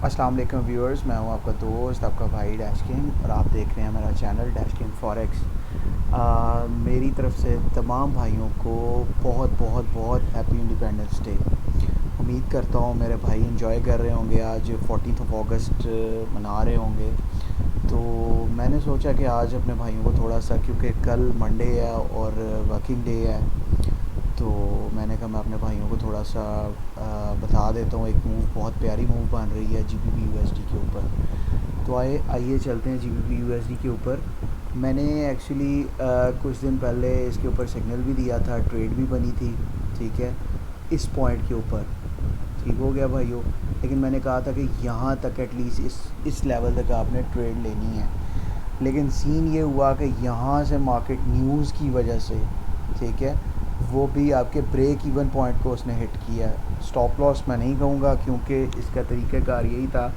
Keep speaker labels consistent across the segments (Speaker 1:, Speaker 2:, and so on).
Speaker 1: अस्सलाम वालेकुम व्यूअर्स, मैं हूं आपका दोस्त, आपका भाई डैश किंग, और आप देख रहे हैं मेरा चैनल डैश किंग फॉरेक्स। मेरी तरफ से तमाम भाइयों को बहुत बहुत बहुत हैप्पी इंडिपेंडेंस डे। उम्मीद करता हूं मेरे भाई एंजॉय कर रहे होंगे, आज 14 अगस्त मना रहे होंगे। तो मैंने सोचा कि आज अपने भाइयों को थोड़ा सा, क्योंकि कल मंडे है और वर्किंग डे है, तो मैंने कहा मैं अपने भाइयों को थोड़ा सा बता देता हूँ। एक मूव, बहुत प्यारी मूव बन रही है जीबीपी यूएसडी के ऊपर। तो आइए चलते हैं जीबीपी यूएसडी के ऊपर। मैंने एक्चुअली कुछ दिन पहले इसके ऊपर सिग्नल भी दिया था, ट्रेड भी बनी थी, ठीक है, इस पॉइंट के ऊपर। ठीक हो गया भाइयों, लेकिन मैंने कहा था कि यहाँ तक एटलीस्ट इस लेवल तक आपने ट्रेड लेनी है। लेकिन सीन ये हुआ कि यहाँ से मार्केट न्यूज़ की वजह से, ठीक है, वो भी आपके ब्रेक इवन पॉइंट को उसने हिट किया है। स्टॉप लॉस मैं नहीं कहूँगा, क्योंकि इसका तरीक़ाकार यही था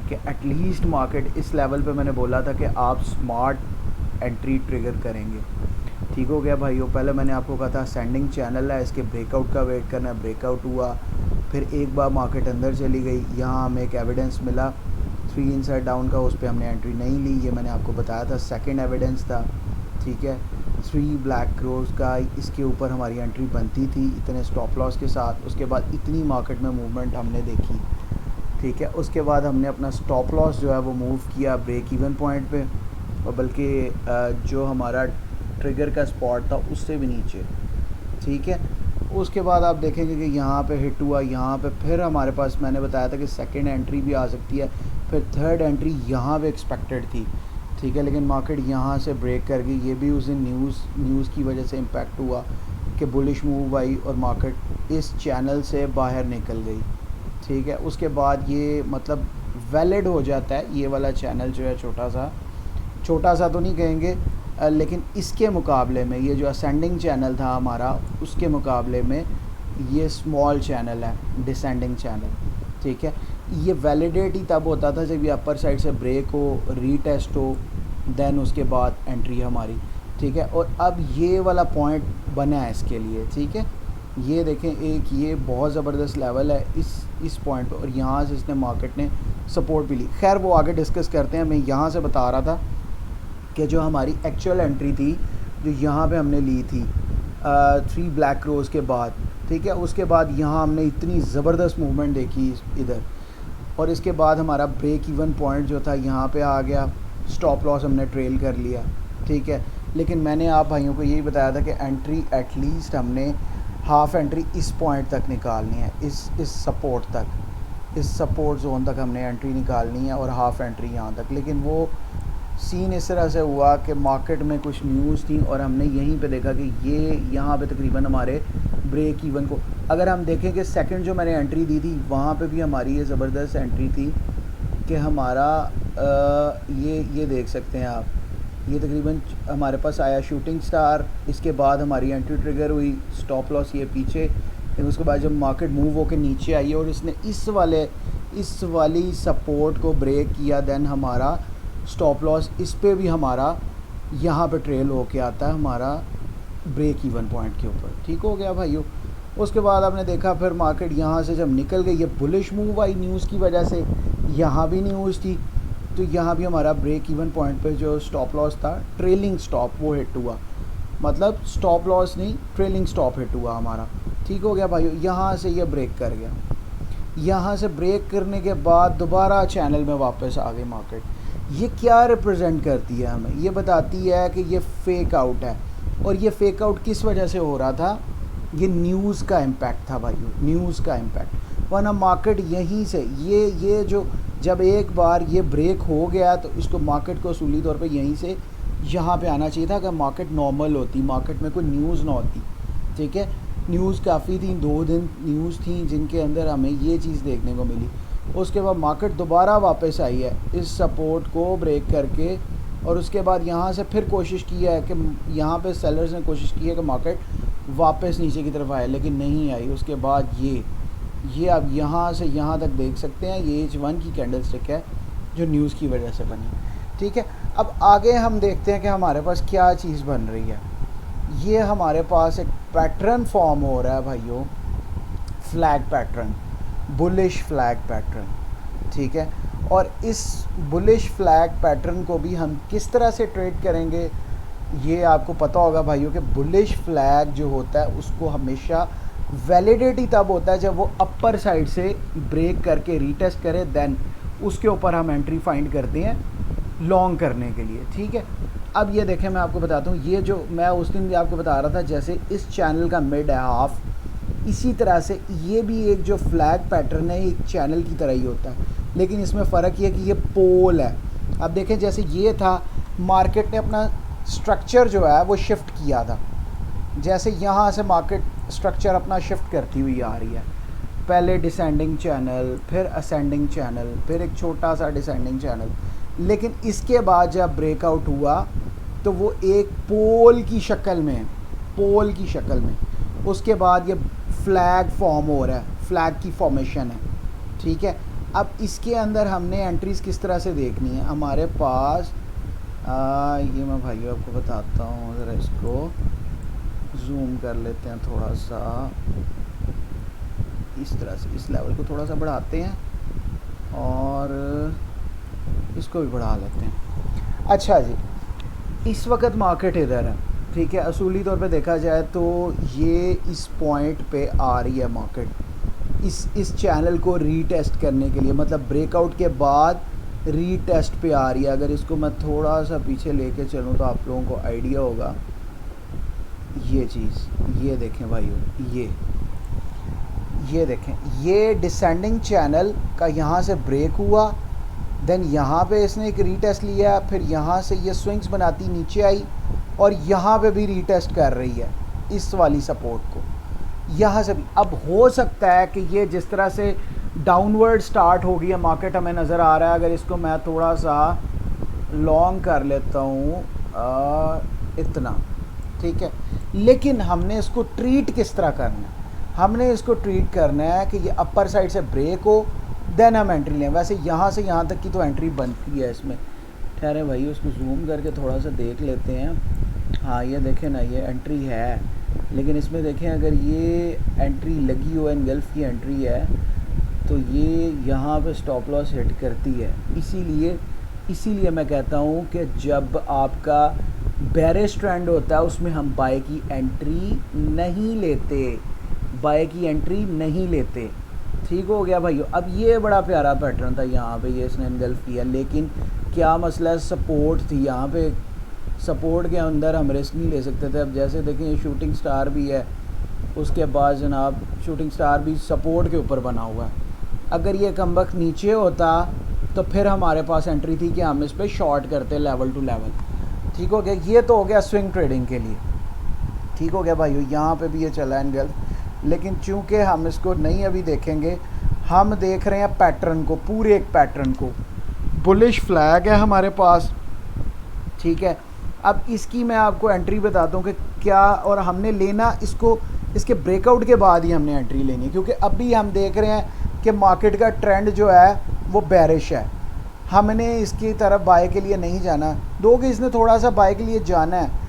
Speaker 1: कि एटलीस्ट मार्केट इस लेवल पे, मैंने बोला था कि आप स्मार्ट एंट्री ट्रिगर करेंगे। ठीक हो गया भाइयों। पहले मैंने आपको कहा था असेंडिंग चैनल है, इसके ब्रेकआउट का वेट करना है। ब्रेकआउट हुआ, फिर एक बार मार्केट अंदर चली गई, यहाँ हमें एक एविडेंस मिला 3 इनसाइड डाउन का, उस पर हमने एंट्री नहीं ली, ये मैंने आपको बताया था, सेकंड एविडेंस था। ठीक है, 3 ब्लैक क्रोज का, इसके ऊपर हमारी एंट्री बनती थी इतने स्टॉप लॉस के साथ। उसके बाद इतनी मार्केट में मूवमेंट हमने देखी, ठीक है, उसके बाद हमने अपना स्टॉप लॉस जो है वो मूव किया ब्रेक इवन पॉइंट पे, और बल्कि जो हमारा ट्रिगर का स्पॉट था उससे भी नीचे। ठीक है, उसके बाद आप देखेंगे कि यहाँ पे हिट हुआ, यहाँ पे फिर हमारे पास, मैंने बताया था कि सेकंड एंट्री भी आ सकती है, फिर थर्ड एंट्री यहाँ पे एक्सपेक्टेड थी। ठीक है, लेकिन मार्केट यहाँ से ब्रेक कर गई। ये भी उस दिन न्यूज़ की वजह से इम्पैक्ट हुआ कि बुलिश मूव आई और मार्केट इस चैनल से बाहर निकल गई। ठीक है, उसके बाद ये मतलब वैलिड हो जाता है ये वाला चैनल जो है, छोटा सा तो नहीं कहेंगे, लेकिन इसके मुकाबले में ये जो असेंडिंग चैनल था हमारा, उसके मुकाबले में ये स्मॉल चैनल है, डिसेंडिंग चैनल। ठीक है, ये वैलिडेट ही तब होता था जब ये अपर साइड से ब्रेक हो, रीटेस्ट हो, देन उसके बाद एंट्री हमारी। ठीक है, और अब ये वाला पॉइंट बना है इसके लिए। ठीक है, ये देखें, एक ये बहुत ज़बरदस्त लेवल है इस पॉइंट पर, और यहाँ से इसने मार्केट ने सपोर्ट भी ली। खैर वो आगे डिस्कस करते हैं। मैं यहाँ से बता रहा था कि जो हमारी एक्चुअल एंट्री थी, जो यहाँ पे हमने ली थी 3 ब्लैक क्रोज के बाद, ठीक है, उसके बाद यहाँ हमने इतनी ज़बरदस्त मूवमेंट देखी इधर, और इसके बाद हमारा ब्रेक इवन पॉइंट जो था यहाँ पे आ गया, स्टॉप लॉस हमने ट्रेल कर लिया। ठीक है, लेकिन मैंने आप भाइयों को यही बताया था कि एंट्री एटलीस्ट हमने हाफ़ एंट्री इस पॉइंट तक निकालनी है, इस सपोर्ट तक, इस सपोर्ट जोन तक हमने एंट्री निकालनी है, और हाफ़ एंट्री यहाँ तक। लेकिन वो सीन इस तरह से हुआ कि मार्केट में कुछ न्यूज़ थी और हमने यहीं पे देखा कि ये यहाँ पे तकरीबन हमारे ब्रेक इवन को, अगर हम देखें कि सेकंड जो मैंने एंट्री दी थी वहाँ पे भी हमारी ये ज़बरदस्त एंट्री थी कि हमारा ये देख सकते हैं आप, ये तकरीबन हमारे पास आया शूटिंग स्टार, इसके बाद हमारी एंट्री ट्रिगर हुई, स्टॉप लॉस ये पीछे, फिर उसके बाद जब मार्केट मूव होकर नीचे आई और इसने इस वाली सपोर्ट को ब्रेक किया, देन हमारा स्टॉप लॉस इस पे भी हमारा यहाँ पे ट्रेल होके आता है हमारा ब्रेक इवन पॉइंट के ऊपर। ठीक हो गया भाइयों। उसके बाद आपने देखा फिर मार्केट यहाँ से जब निकल गई, ये बुलिश मूव आई न्यूज़ की वजह से, यहाँ भी न्यूज़ थी, तो यहाँ भी हमारा ब्रेक इवन पॉइंट पे जो स्टॉप लॉस था, ट्रेलिंग स्टॉप, वो हिट हुआ, मतलब स्टॉप लॉस नहीं, ट्रेलिंग स्टॉप हिट हुआ हमारा। ठीक हो गया भाइयों, यहाँ से ये ब्रेक कर गया, यहाँ से ब्रेक करने के बाद दोबारा चैनल में वापस आ गई मार्केट। ये क्या रिप्रेजेंट करती है हमें? ये बताती है कि ये फेक आउट है, और ये फेक आउट किस वजह से हो रहा था? ये न्यूज़ का इम्पैक्ट था भाइयों, न्यूज़ का इम्पैक्ट। वरना मार्केट यहीं से ये जो जब एक बार ये ब्रेक हो गया, तो इसको मार्केट को असूली तौर पे यहीं से यहाँ पे आना चाहिए था कि मार्केट नॉर्मल होती, मार्केट में कोई न्यूज़ ना होती। ठीक है, न्यूज़ काफ़ी थी, 2 दिन न्यूज़ थी जिनके अंदर हमें ये चीज़ देखने को मिली। उसके बाद मार्केट दोबारा वापस आई है इस सपोर्ट को ब्रेक करके, और उसके बाद यहाँ से फिर कोशिश की है कि यहाँ पे सेलर्स ने कोशिश की है कि मार्केट वापस नीचे की तरफ आए, लेकिन नहीं आई। उसके बाद ये आप यहाँ से यहाँ तक देख सकते हैं, ये H1 की कैंडल स्टिक है जो न्यूज़ की वजह से बनी। ठीक है, अब आगे हम देखते हैं कि हमारे पास क्या चीज़ बन रही है। ये हमारे पास एक पैटर्न फॉर्म हो रहा है भाइयों, flag pattern, bullish flag pattern. ठीक है। और इस बुलिश फ्लैग पैटर्न को भी हम किस तरह से ट्रेड करेंगे ये आपको पता होगा भाइयों कि बुलिश फ्लैग जो होता है उसको हमेशा वैलिडिटी तब होता है जब वो अपर साइड से ब्रेक करके रीटेस्ट करे, देन उसके ऊपर हम एंट्री फाइंड करते हैं लॉन्ग करने के लिए, ठीक है। अब ये देखें, मैं आपको बताता हूँ, ये जो मैं उस दिन भी आपको बता रहा था जैसे इस चैनल का मिड है हाफ, इसी तरह से ये भी एक जो फ्लैग पैटर्न है एक चैनल की तरह ही होता है, लेकिन इसमें फ़र्क ये है कि ये पोल है। अब देखें जैसे ये था, मार्केट ने अपना स्ट्रक्चर जो है वो शिफ्ट किया था, जैसे यहाँ से मार्केट स्ट्रक्चर अपना शिफ्ट करती हुई आ रही है, पहले डिसेंडिंग चैनल, फिर असेंडिंग चैनल, फिर एक छोटा सा डिसेंडिंग चैनल, लेकिन इसके बाद जब ब्रेकआउट हुआ तो वो एक पोल की शक्ल में, पोल की शक्ल में, उसके बाद ये फ्लैग फॉर्म हो रहा है, फ्लैग की फॉर्मेशन है, ठीक है। अब इसके अंदर हमने एंट्रीज़ किस तरह से देखनी है, हमारे पास ये मैं भाइयों आपको बताता हूँ, ज़रा इसको जूम कर लेते हैं थोड़ा सा, इस तरह से इस लेवल को थोड़ा सा बढ़ाते हैं और इसको भी बढ़ा लेते हैं। अच्छा जी, इस वक्त मार्केट इधर है, ठीक है। असूली तौर पे देखा जाए तो ये इस पॉइंट पे आ रही है मार्केट, इस चैनल को रीटेस्ट करने के लिए, मतलब ब्रेकआउट के बाद रीटेस्ट पे आ रही है। अगर इसको मैं थोड़ा सा पीछे लेके चलूँ तो आप लोगों को आइडिया होगा, ये चीज़, ये देखें भाइयों, ये देखें, ये डिसेंडिंग चैनल का यहाँ से ब्रेक हुआ, देन यहाँ पे इसने एक रीटेस्ट लिया, फिर यहाँ से ये स्विंग्स बनाती नीचे आई और यहाँ पे भी रीटेस्ट कर रही है इस वाली सपोर्ट को, यहाँ से भी। अब हो सकता है कि ये जिस तरह से डाउनवर्ड स्टार्ट हो गई है मार्केट, हमें नज़र आ रहा है, अगर इसको मैं थोड़ा सा लॉन्ग कर लेता हूँ इतना, ठीक है। लेकिन हमने इसको ट्रीट किस तरह करना है, हमने इसको ट्रीट करना है कि ये अपर साइड से ब्रेक हो, देन हम एंट्री लें। वैसे यहाँ से यहाँ तक की तो एंट्री बनती है इसमें, ठहरे भाई उसको जूम करके थोड़ा सा देख लेते हैं। हाँ ये देखें ना, ये एंट्री है, लेकिन इसमें देखें अगर ये एंट्री लगी हो, एनगल्फ की एंट्री है, तो ये यहाँ पे स्टॉप लॉस हिट करती है। इसीलिए मैं कहता हूँ कि जब आपका बेरिश ट्रेंड होता है उसमें हम बाय की एंट्री नहीं लेते, बाय की एंट्री नहीं लेते, ठीक हो गया भाइयों। अब ये बड़ा प्यारा पैटर्न था, यहाँ पे ये इसने एनगल्फ किया, लेकिन क्या मसला है, सपोर्ट थी यहाँ पे, सपोर्ट के अंदर हम रिस्क नहीं ले सकते थे। अब जैसे देखें ये शूटिंग स्टार भी है, उसके बाद जनाब शूटिंग स्टार भी सपोर्ट के ऊपर बना हुआ है। अगर ये कमबख्त नीचे होता तो फिर हमारे पास एंट्री थी कि हम इस पर शॉर्ट करते लेवल टू लेवल, ठीक हो गया। ये तो हो गया स्विंग ट्रेडिंग के लिए, ठीक हो गया भाइयों। यहाँ पे भी ये चला है एनगल्फ, लेकिन चूंकि हम इसको नहीं अभी देखेंगे, हम देख रहे हैं पैटर्न को, पूरे एक पैटर्न को। बुलिश फ्लैग है हमारे पास, ठीक है। अब इसकी मैं आपको एंट्री बताता हूँ कि क्या, और हमने लेना इसको इसके ब्रेकआउट के बाद ही हमने एंट्री लेनी है, क्योंकि अभी हम देख रहे हैं कि मार्केट का ट्रेंड जो है वो बेरिश है, हमने इसकी तरफ बाय के लिए नहीं जाना, दो कि इसने थोड़ा सा बाय के लिए जाना है।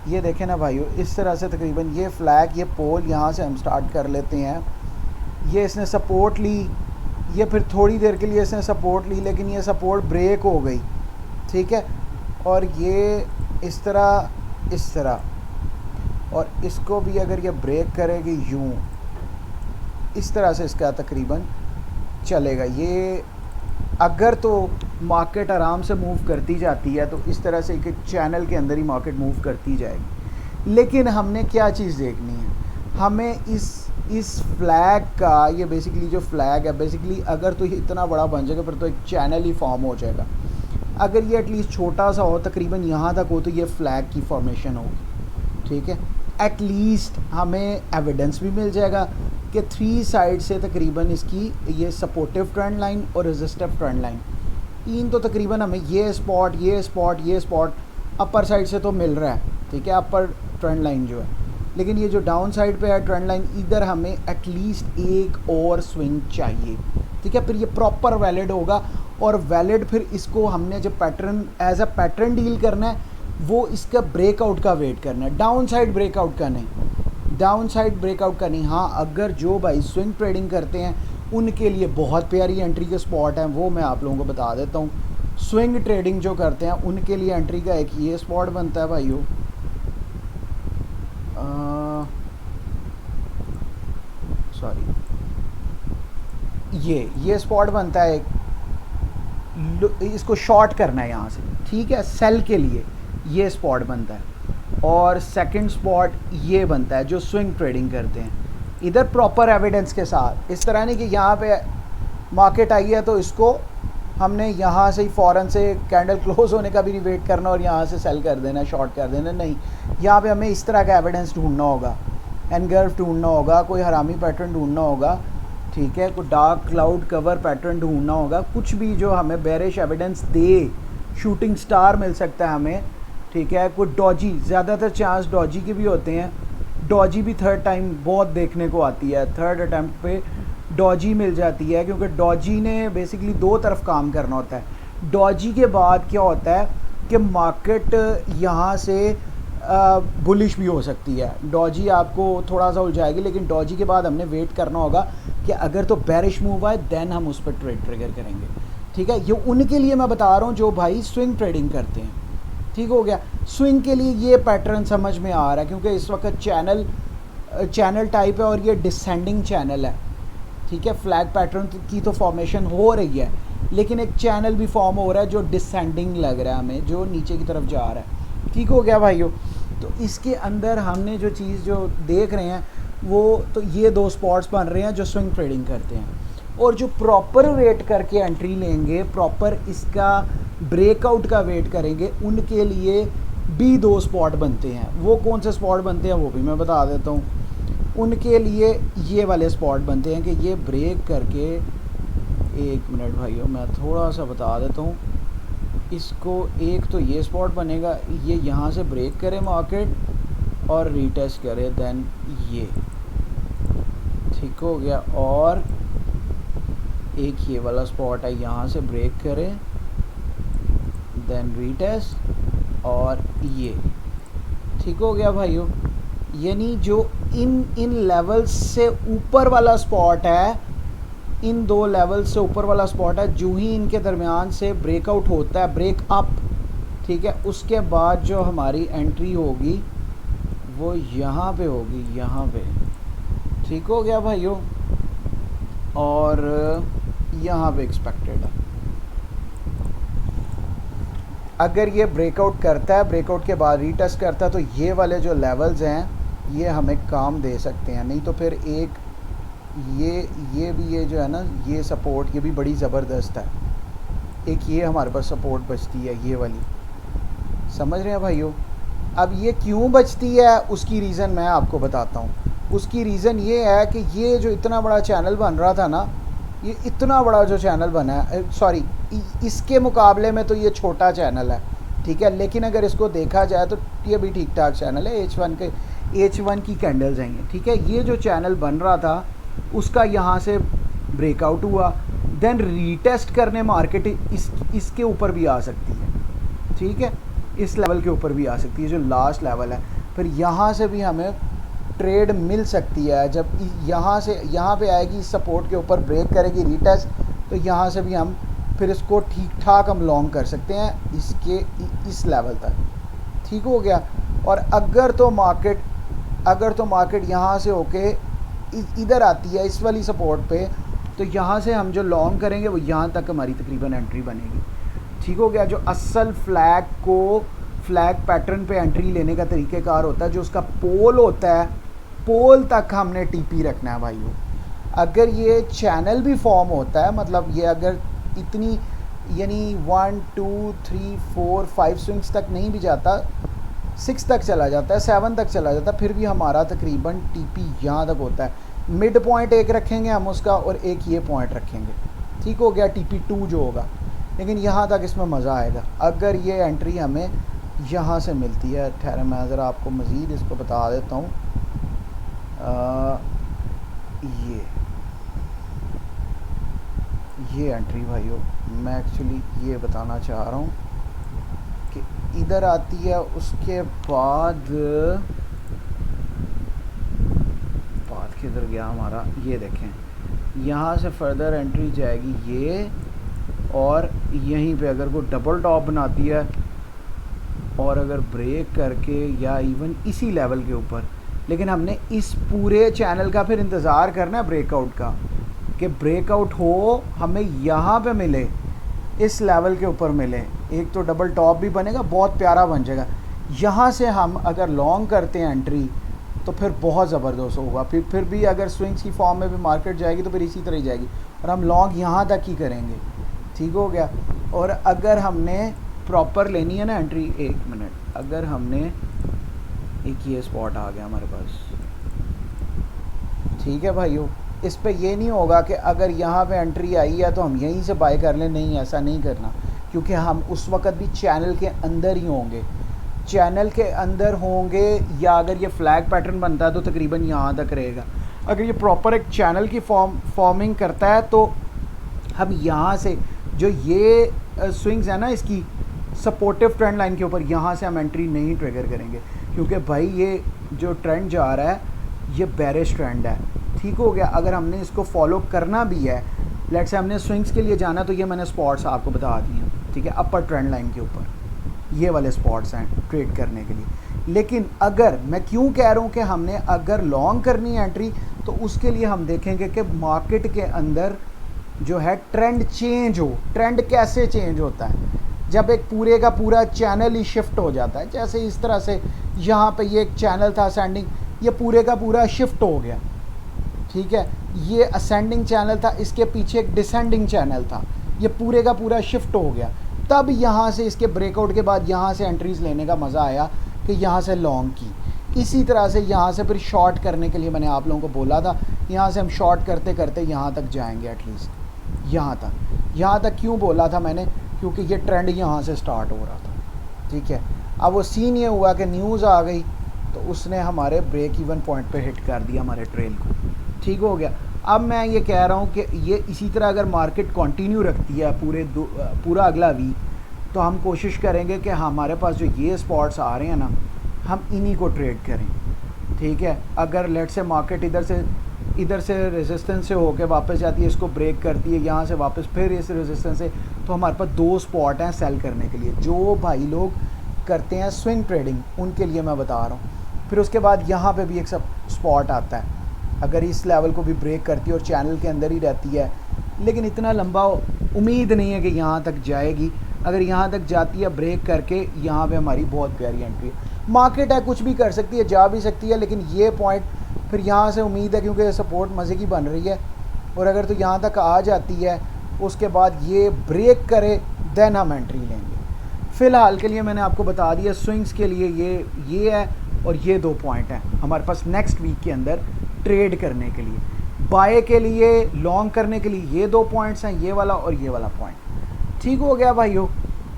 Speaker 1: ये देखें ना भाइयों, इस तरह से तकरीबन ये फ्लैग, ये पोल, यहाँ से हम स्टार्ट कर लेते हैं। ये इसने सपोर्ट ली, ये फिर थोड़ी देर के लिए इसने सपोर्ट ली, लेकिन ये सपोर्ट ब्रेक हो गई, ठीक है। और ये इस तरह, और इसको भी अगर ये ब्रेक करेगी यूँ, इस तरह से इसका तकरीबन चलेगा। ये अगर तो मार्केट आराम से मूव करती जाती है तो इस तरह से एक चैनल के अंदर ही मार्केट मूव करती जाएगी। लेकिन हमने क्या चीज़ देखनी है, हमें इस फ्लैग का, ये बेसिकली जो फ्लैग है, बेसिकली अगर तो ये इतना बड़ा बन जाएगा फिर तो एक चैनल ही फॉर्म हो जाएगा। अगर ये एटलीस्ट छोटा सा हो, तकरीबन यहाँ तक हो, तो ये फ्लैग की फॉर्मेशन होगी, ठीक है। एटलीस्ट हमें एविडेंस भी मिल जाएगा कि 3 साइड से तकरीबन इसकी ये सपोर्टिव ट्रेंड लाइन और रेजिस्टिव ट्रेंड लाइन, तीन तो तकरीबन हमें ये स्पॉट अपर साइड से तो मिल रहा है, ठीक है, अपर ट्रेंड लाइन जो है। लेकिन ये जो डाउन साइड पे है ट्रेंड लाइन, इधर हमें एटलीस्ट एक और स्विंग चाहिए, ठीक है, फिर ये प्रॉपर वैलिड होगा। और वैलिड फिर इसको हमने जब pattern as a pattern deal करना है, वो इसका ब्रेकआउट का वेट करना है, डाउन साइड ब्रेकआउट का नहीं, डाउन साइड ब्रेकआउट का नहीं। हाँ, अगर जो भाई स्विंग ट्रेडिंग करते हैं उनके लिए बहुत प्यारी एंट्री के स्पॉट हैं, वो मैं आप लोगों को बता देता हूँ। स्विंग ट्रेडिंग जो करते हैं उनके लिए एंट्री का एक ये स्पॉट बनता है भाइयों, सॉरी, ये स्पॉट बनता है एक, इसको शॉर्ट करना है यहाँ से, ठीक है, सेल के लिए ये स्पॉट बनता है। और सेकंड स्पॉट ये बनता है जो स्विंग ट्रेडिंग करते हैं, इधर प्रॉपर एविडेंस के साथ, इस तरह नहीं कि यहाँ पे मार्केट आई है तो इसको हमने यहाँ से ही फ़ौरन से कैंडल क्लोज होने का भी नहीं वेट करना और यहाँ से सेल कर देना, शॉर्ट कर देना, नहीं। यहाँ पे हमें इस तरह का एविडेंस ढूंढना होगा, एनगल्फ ढूंढना होगा, कोई हरामी पैटर्न ढूंढना होगा, ठीक है, कोई डार्क क्लाउड कवर पैटर्न ढूंढना होगा, कुछ भी जो हमें बेरिश एविडेंस दे, शूटिंग स्टार मिल सकता है हमें, ठीक है, कोई डॉजी, ज़्यादातर चांस डॉजी के भी होते हैं, डॉजी भी थर्ड टाइम बहुत देखने को आती है, थर्ड अटैम्प्ट पे डॉजी मिल जाती है, क्योंकि डॉजी ने बेसिकली दो तरफ काम करना होता है। डॉजी के बाद क्या होता है कि मार्केट यहाँ से बुलिश भी हो सकती है, डॉजी आपको थोड़ा सा उलझाएगी, लेकिन डॉजी के बाद हमने वेट करना होगा कि अगर तो बेरिश मूव आए देन हम उस पर ट्रेड ट्रिगर करेंगे, ठीक है। ये उनके लिए मैं बता रहा हूँ जो भाई स्विंग ट्रेडिंग करते हैं, ठीक हो गया। स्विंग के लिए ये पैटर्न समझ में आ रहा है क्योंकि इस वक्त चैनल टाइप है और ये डिसेंडिंग चैनल है, ठीक है, फ्लैग पैटर्न की तो फॉर्मेशन हो रही है, लेकिन एक चैनल भी फॉर्म हो रहा है जो डिसेंडिंग लग रहा है हमें, जो नीचे की तरफ जा रहा है, ठीक हो गया भाइयों। तो इसके अंदर हमने जो चीज़ जो देख रहे हैं वो तो ये दो स्पॉट्स बन रहे हैं जो स्विंग ट्रेडिंग करते हैं, और जो प्रॉपर वेट करके एंट्री लेंगे, प्रॉपर इसका ब्रेकआउट का वेट करेंगे, उनके लिए भी दो स्पॉट बनते हैं। वो कौन से स्पॉट बनते हैं वो भी मैं बता देता हूँ। उनके लिए ये वाले स्पॉट बनते हैं कि ये ब्रेक करके, एक मिनट भाइयों मैं थोड़ा सा बता देता हूँ इसको। एक तो ये स्पॉट बनेगा, ये यहाँ से ब्रेक करे मार्केट और रीटेस्ट करे, देन ये, ठीक हो गया। और एक ये वाला स्पॉट है, यहाँ से ब्रेक करे देन रीटेस्ट और ये, ठीक हो गया भाइयों। यानी जो इन लेवल्स से ऊपर वाला स्पॉट है, इन दो लेवल से ऊपर वाला स्पॉट है, जो ही इनके दरमियान से ब्रेकआउट होता है, ब्रेक अप, ठीक है, उसके बाद जो हमारी एंट्री होगी वो यहाँ पे होगी, यहाँ पे, ठीक हो गया भाइयों। और यहाँ पे एक्सपेक्टेड है, अगर ये ब्रेकआउट करता है, ब्रेकआउट के बाद रीटेस्ट करता है, तो ये वाले जो लेवल्स हैं ये हमें काम दे सकते हैं। नहीं तो फिर एक ये भी, ये जो है ना, ये सपोर्ट, ये भी बड़ी ज़बरदस्त है। एक ये हमारे पास सपोर्ट बचती है, ये वाली, समझ रहे हैं भाइयों। अब ये क्यों बचती है उसकी रीज़न मैं आपको बताता हूँ। उसकी रीज़न ये है कि ये जो इतना बड़ा चैनल बन रहा था ना, ये इतना बड़ा जो चैनल बना है, सॉरी, इसके मुकाबले में तो ये छोटा चैनल है, ठीक है, लेकिन अगर इसको देखा जाए तो ये भी ठीक ठाक चैनल है। H1 की कैंडल्स हैं, ठीक है। ये जो चैनल बन रहा था उसका यहाँ से ब्रेकआउट हुआ, देन रीटेस्ट करने मार्केट इसके ऊपर भी आ सकती है, ठीक है, इस लेवल के ऊपर भी आ सकती है जो लास्ट लेवल है। फिर यहाँ से भी हमें ट्रेड मिल सकती है, जब यहाँ पे आएगी, सपोर्ट के ऊपर ब्रेक करेगी रीटेस्ट, तो यहाँ से भी हम फिर इसको ठीक ठाक हम लॉन्ग कर सकते हैं इस लेवल तक, ठीक हो गया। और अगर तो मार्केट यहाँ से होके इधर आती है इस वाली सपोर्ट पे, तो यहाँ से हम जो लॉन्ग करेंगे वो यहाँ तक हमारी तकरीबन एंट्री बनेगी, ठीक हो गया। जो असल फ्लैग पैटर्न पे एंट्री लेने का तरीक़ेकार होता है, जो उसका पोल होता है, पोल तक हमने टीपी रखना है भाइयों। अगर ये चैनल भी फॉर्म होता है, मतलब ये अगर इतनी, यानी 1 2 3 4 5 स्विंग्स तक नहीं भी जाता, 6 तक चला जाता है, 7 तक चला जाता है, फिर भी हमारा तकरीबन टीपी यहाँ तक होता है। मिड पॉइंट एक रखेंगे हम उसका, और एक ये पॉइंट रखेंगे, ठीक हो गया, TP2 जो होगा। लेकिन यहाँ तक इसमें मज़ा आएगा अगर ये एंट्री हमें यहाँ से मिलती है। ठहरे मैं ज़रा आपको मज़ीद इसको बता देता हूँ। ये एंट्री भाइयों, मैं एक्चुअली ये बताना चाह रहा हूँ कि इधर आती है, उसके बाद किधर गया हमारा, ये देखें, यहाँ से फर्दर एंट्री जाएगी ये, और यहीं पे अगर वो डबल टॉप बनाती है और अगर ब्रेक करके या इवन इसी लेवल के ऊपर, लेकिन हमने इस पूरे चैनल का फिर इंतज़ार करना है ब्रेकआउट का, कि ब्रेकआउट हो, हमें यहाँ पे मिले, इस लेवल के ऊपर मिले, एक तो डबल टॉप भी बनेगा, बहुत प्यारा बन जाएगा। यहाँ से हम अगर लॉन्ग करते हैं एंट्री तो फिर बहुत ज़बरदस्त होगा। फिर भी अगर स्विंग्स की फॉर्म में भी मार्केट जाएगी तो फिर इसी तरह ही जाएगी, और हम लॉन्ग यहाँ तक ही करेंगे। ठीक हो गया। और अगर हमने प्रॉपर लेनी है ना एंट्री, एक मिनट, अगर हमने एक ये स्पॉट आ गया हमारे पास, ठीक है भाइयों, इस पे ये नहीं होगा कि अगर यहाँ पे एंट्री आई है तो हम यहीं से बाय कर लें, नहीं, ऐसा नहीं करना, क्योंकि हम उस वक्त भी चैनल के अंदर ही होंगे, चैनल के अंदर होंगे, या अगर ये फ्लैग पैटर्न बनता है तो तकरीबन यहाँ तक रहेगा। अगर ये प्रॉपर एक चैनल की फॉर्मिंग करता है तो हम यहाँ से जो ये स्विंग्स है ना इसकी सपोर्टिव ट्रेंड लाइन के ऊपर, यहाँ से हम एंट्री नहीं ट्रिगर करेंगे, क्योंकि भाई ये जो ट्रेंड जा रहा है ये बेरिश ट्रेंड है। ठीक हो गया। अगर हमने इसको फॉलो करना भी है, लेट्स से हमने स्विंग्स के लिए जाना, तो ये मैंने स्पॉट्स आपको बता दिए हैं, ठीक है, अपर ट्रेंड लाइन के ऊपर ये वाले स्पॉट्स हैं ट्रेड करने के लिए। लेकिन अगर मैं क्यों कह रहा हूँ कि हमने अगर लॉन्ग करनी है एंट्री, तो उसके लिए हम देखेंगे कि मार्केट के अंदर जो है ट्रेंड चेंज हो। ट्रेंड कैसे चेंज होता है? जब एक पूरे का पूरा चैनल ही शिफ्ट हो जाता है, जैसे इस तरह से यहाँ पे ये एक चैनल था असेंडिंग, ये पूरे का पूरा शिफ्ट हो गया, ठीक है, ये असेंडिंग चैनल था, इसके पीछे एक डिसेंडिंग चैनल था, ये पूरे का पूरा शिफ्ट हो गया। तब यहाँ से इसके ब्रेकआउट के बाद यहाँ से एंट्रीज़ लेने का मज़ा आया कि यहाँ से लॉन्ग की। इसी तरह से यहाँ से फिर शॉर्ट करने के लिए मैंने आप लोगों को बोला था, यहाँ से हम शॉर्ट करते करते यहाँ तक जाएंगे, एटलीस्ट यहाँ तक क्यों बोला था मैंने? क्योंकि ये ट्रेंड यहाँ से स्टार्ट हो रहा था, ठीक है। अब वो सीन ये हुआ कि न्यूज़ आ गई तो उसने हमारे ब्रेक इवन पॉइंट पे हिट कर दिया हमारे ट्रेल को, ठीक हो गया। अब मैं ये कह रहा हूँ कि ये इसी तरह अगर मार्केट कंटिन्यू रखती है पूरा अगला वीक, तो हम कोशिश करेंगे कि हमारे पास जो ये स्पॉट्स आ रहे हैं ना, हम इन्हीं को ट्रेड करें, ठीक है। अगर लेट से मार्केट इधर से रेजिस्टेंस से होके वापस जाती है, इसको ब्रेक करती है, यहाँ से वापस फिर इस रेजिस्टेंस से, तो हमारे पास दो स्पॉट हैं सेल करने के लिए। जो भाई लोग करते हैं स्विंग ट्रेडिंग, उनके लिए मैं बता रहा हूँ। फिर उसके बाद यहाँ पे भी एक सब स्पॉट आता है, अगर इस लेवल को भी ब्रेक करती है और चैनल के अंदर ही रहती है, लेकिन इतना लंबा उम्मीद नहीं है कि यहाँ तक जाएगी। अगर यहाँ तक जाती है ब्रेक करके, यहाँ पे हमारी बहुत प्यारी एंट्री है। मार्केट है, कुछ भी कर सकती है, जा भी सकती है, लेकिन ये पॉइंट फिर यहाँ से उम्मीद है, क्योंकि सपोर्ट मज़े की बन रही है। और अगर तो यहाँ तक आ जाती है, उसके बाद ये ब्रेक करे, देन हम एंट्री लेंगे। फ़िलहाल के लिए मैंने आपको बता दिया, स्विंग्स के लिए ये है और ये दो पॉइंट हैं हमारे पास नेक्स्ट वीक के अंदर ट्रेड करने के लिए। बाय के लिए, लॉन्ग करने के लिए ये दो पॉइंट्स हैं, ये वाला और ये वाला पॉइंट। ठीक हो गया भाइयों।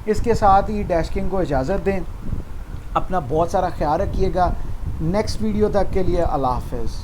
Speaker 1: इसके साथ ही डैश किंग को इजाज़त दें, अपना बहुत सारा ख्याल रखिएगा। नेक्स्ट वीडियो तक के लिए अल्लाह हाफ़िज़।